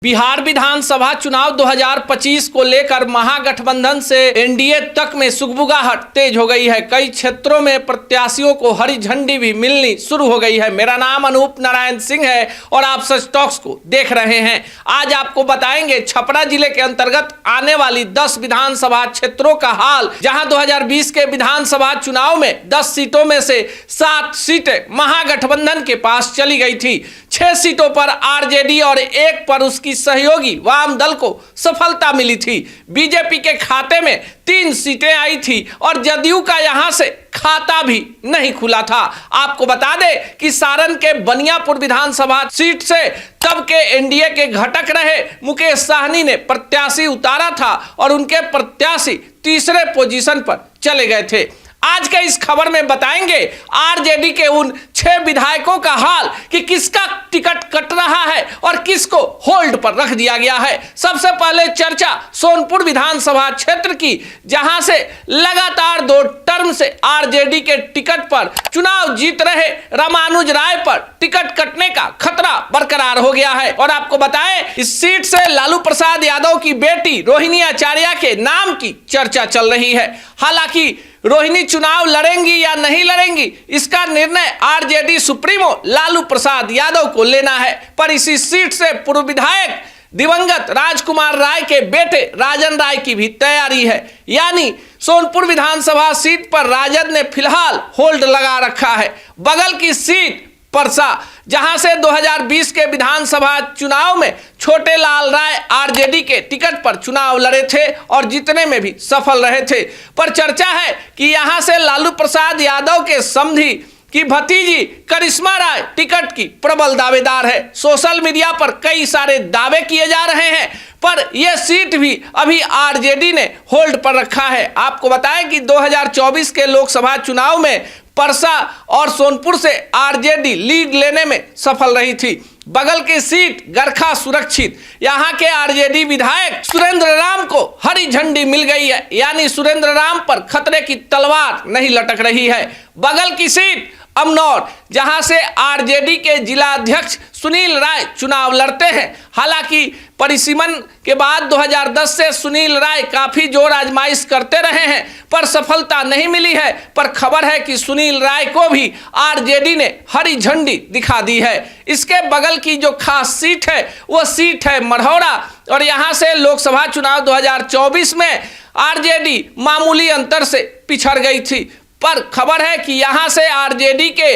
बिहार विधानसभा चुनाव 2025 को लेकर महागठबंधन से एनडीए तक में सुगबुगाहट तेज हो गई है। कई क्षेत्रों में प्रत्याशियों को हरी झंडी भी मिलनी शुरू हो गई है। मेरा नाम अनूप नारायण सिंह है और आप सच टॉक्स को देख रहे हैं। आज आपको बताएंगे छपरा जिले के अंतर्गत आने वाली 10 विधानसभा क्षेत्रों का हाल, जहां 2020 के विधानसभा चुनाव में 10 सीटों में से 7 सीटें महागठबंधन के पास चली गई थी। 6 सीटों पर आरजेडी और 1 पर उसकी सहयोगी वाम दल को सफलता मिली थी। बीजेपी के खाते में 3 सीटें आई थी और जदयू का यहां से खाता भी नहीं खुला था। आपको बता दें कि सारण के बनियापुर विधानसभा सीट से तब के एनडीए के घटक रहे मुकेश साहनी ने प्रत्याशी उतारा था और उनके प्रत्याशी तीसरे पोजीशन पर चले गए थे। आज के इस खबर में बताएंगे आरजेडी के उन 6 विधायकों का हाल कि किसका टिकट कट रहा है और किसको होल्ड पर रख दिया गया है। सबसे पहले चर्चा सोनपुर विधानसभा क्षेत्र की, जहां से लगातार 2 टर्म से आरजेडी के टिकट पर चुनाव जीत रहे रामानुज राय पर टिकट कटने का खतरा बरकरार हो गया है। और आपको बताएं, इस सीट से लालू प्रसाद यादव की बेटी रोहिणी आचार्य के नाम की चर्चा चल रही है। हालांकि रोहिणी चुनाव लड़ेंगी या नहीं लड़ेंगी, इसका निर्णय आरजेडी सुप्रीमो लालू प्रसाद यादव को लेना है। पर इसी सीट से पूर्व विधायक दिवंगत राजकुमार राय के बेटे राजन राय की भी तैयारी है। यानी सोनपुर विधानसभा सीट पर राजद ने फिलहाल होल्ड लगा रखा है। बगल की सीट परसा, जहां से 2020 के विधानसभा चुनाव में छोटे लाल राय आरजेडी के टिकट पर चुनाव लड़े थे और जीतने में भी सफल रहे थे। पर चर्चा है कि यहां से लालू प्रसाद यादव के समधी की भतीजी करिश्मा राय टिकट की प्रबल दावेदार है। सोशल मीडिया पर कई सारे दावे किए जा रहे हैं, पर यह सीट भी अभी आरजेडी ने होल्ड पर रखा है। आपको बताएं कि 2024 के लोकसभा चुनाव में परसा और सोनपुर से आरजेडी लीड लेने में सफल रही थी। बगल की सीट गरखा सुरक्षित, यहां के आरजेडी विधायक सुरेंद्र राम को हरी झंडी मिल गई है। यानी सुरेंद्र राम पर खतरे की तलवार नहीं लटक रही है। बगल की सीट अमनौर, जहां से आरजेडी के जिलाध्यक्ष सुनील राय चुनाव लड़ते हैं। हालांकि परिसीमन के बाद 2010 से सुनील राय काफी जोर आजमाइश करते रहे हैं, पर सफलता नहीं मिली है। पर खबर है कि सुनील राय को भी आरजेडी ने हरी झंडी दिखा दी है। इसके बगल की जो खास सीट है वो सीट है मढ़ौरा, और यहां से लोकसभा चुनाव 2024 में आरजेडी मामूली अंतर से पिछड़ गई थी। पर खबर है कि यहां से आरजेडी के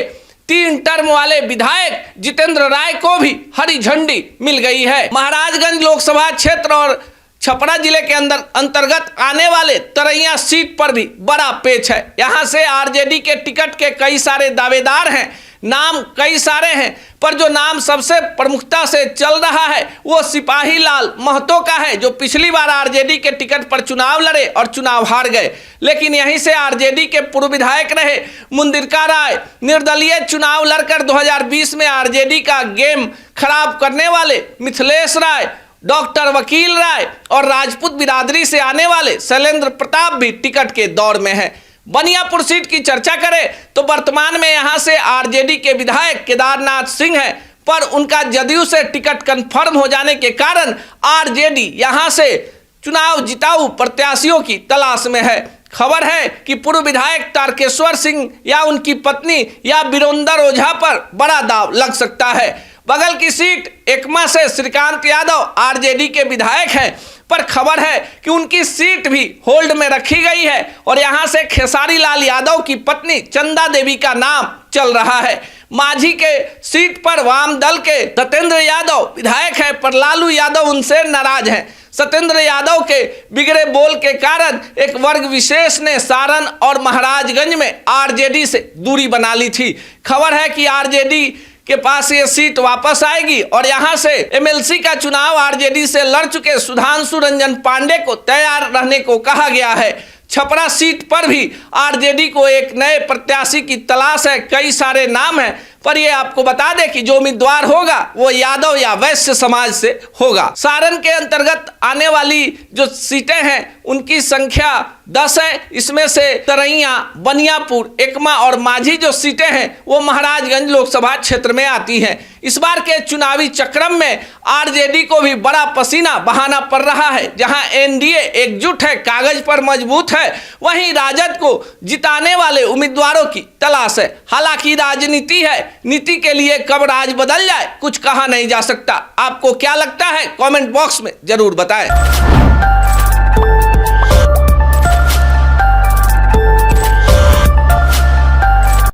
3 टर्म वाले विधायक जितेंद्र राय को भी हरी झंडी मिल गई है। महाराजगंज लोकसभा क्षेत्र और छपरा जिले के अंतर्गत आने वाले तरैया सीट पर भी बड़ा पेच है। यहां से आरजेडी के टिकट के कई सारे दावेदार हैं, नाम कई सारे हैं, पर जो नाम सबसे प्रमुखता से चल रहा है वो सिपाही लाल महतो का है, जो पिछली बार आरजेडी के टिकट पर चुनाव लड़े और चुनाव हार गए। लेकिन यहीं से आरजेडी के पूर्व विधायक रहे मुंदिरका राय निर्दलीय चुनाव लड़कर 2020 में आरजेडी का गेम खराब करने वाले मिथिलेश राय, डॉक्टर वकील राय और राजपूत बिरादरी से आने वाले शैलेंद्र प्रताप भी टिकट के दौर में है। बनियापुर सीट की चर्चा करें तो वर्तमान में यहां से आरजेडी के विधायक केदारनाथ सिंह हैं, पर उनका जदयू से टिकट कंफर्म हो जाने के कारण आरजेडी यहां से चुनाव जिताऊ प्रत्याशियों की तलाश में है। खबर है कि पूर्व विधायक तारकेश्वर सिंह या उनकी पत्नी या बिरोंदर ओझा पर बड़ा दाव लग सकता है। बगल की सीट एकमा से श्रीकांत यादव आरजेडी के विधायक हैं, पर खबर है कि उनकी सीट भी होल्ड में रखी गई है और यहां से खेसारी लाल यादव की पत्नी चंदा देवी का नाम चल रहा है। माझी के सीट पर वाम दल के सत्येंद्र यादव विधायक हैं, पर लालू यादव उनसे नाराज हैं। सत्येंद्र यादव के बिगड़े बोल के कारण एक वर्ग विशेष ने सारण और महाराजगंज में आरजेडी से दूरी बना ली थी। खबर है कि आरजेडी के पास ये सीट वापस आएगी और यहां से एमएलसी का चुनाव आरजेडी से लड़ चुके सुधांशु रंजन पांडे को तैयार रहने को कहा गया है। छपरा सीट पर भी आरजेडी को एक नए प्रत्याशी की तलाश है। कई सारे नाम हैं, पर ये आपको बता दें कि जो उम्मीदवार होगा वो यादव या वैश्य समाज से होगा। सारण के अंतर्गत आने वाली जो सीटें हैं उनकी संख्या 10 है। इसमें से तरैया, बनियापुर, एकमा और माझी जो सीटें हैं वो महाराजगंज लोकसभा क्षेत्र में आती हैं। इस बार के चुनावी चक्रम में आरजेडी को भी बड़ा पसीना बहाना पड़ रहा है। जहां एनडीए एकजुट है, कागज पर मजबूत है, वहीं राजद को जिताने वाले उम्मीदवारों की तलाश है। हालांकि राजनीति है, नीति के लिए कब राज बदल जाए कुछ कहा नहीं जा सकता। आपको क्या लगता है? कमेंट बॉक्स में जरूर बताएं।